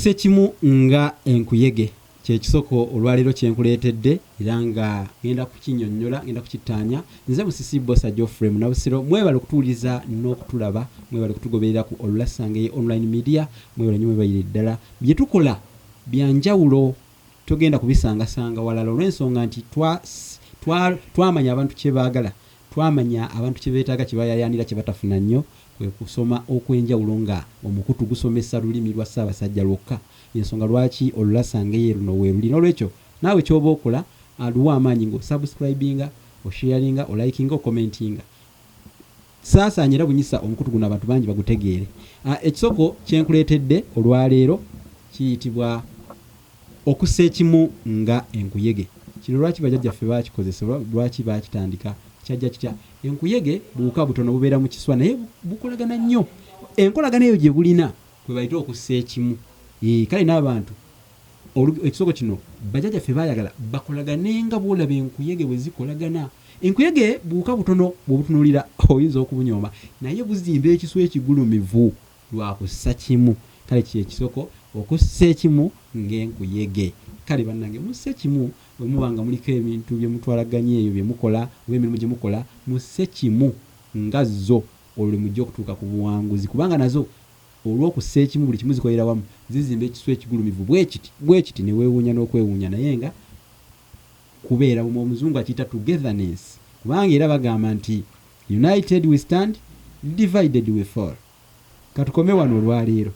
Okussa ekimu nga enkuyege kyekisoko olwaleero kyenkuleetedde era nga ngenda kukinnyonnyola ngenda kukitaanya. Nze Musisi Bossa Geoffrey Munnabusiro, mwebale okutuuliza n'okutulaba, mwebale kutugoberera ku Olulasangeye online media, mwebale nnyo mwebayire ddala. Bye tukola bya njawulo, togenda kubisangasanga walala olw'ensonga nti twamanya abantu kye baagala, twamanya abantu kye beetaaga, kye bayayaanira, kye batafuna nnyo, kwe kusoma okwenjawulo nga omukutu gusomesa lulimi lwa Ssaabasajja lwokka. Ensonga lwaki Olulasangeye luno we luli. N'olwekyo naawe ky'oba okola aluwa amaanyi ng'osubscribinga, osharinga, olikinga, okomentinga. Saasaanya era bunyisa omukutu guno abantu bangi bagutegeere. Ekisoko kyenkuleetedde olwaleero kiyitibwa okussa ekimu nga enkuyege. Kino lwaki bajjajjaffe baakikozesa, lwaki baakitandika, kyajja kitya? Enkuyege buwuka butono bubeera mu kiswa naye bukolagana nnyo. Enkolagana eyo gye bulina kwe bayita okussa ekimu. Kale n'abantu ekisoko kino bajjajjaffe baayagala bakolaganenga bw'olaba enkuyege bwe zikolagana. Enkuyege buwuka butono bw'obutunuulira oyinza okubunyooma naye buzimba ekiswa ekigulumivu lwa kussa kimu. Kale kyekisoko okussa ekimu ng'enkuyege. Kale bannange musse kimu bwe muba nga muliko ebintu bye mutwalaganye eyo bye mukola oba emirimu gye mukola, musse kimu nga zo olwo mujja okutuuka ku buwanguzi, kubanga nazo olw'okussa ekimu buli kimu zikolera wamu zizimba ekiswa ekigulumivu bwe kiti ne weewuunya n'okwewuunya naye nga kubeera omuzungu akiyita togetherness, kubanga era bagamba nti united we stand, divided we fall. Katukome wano olwaleero.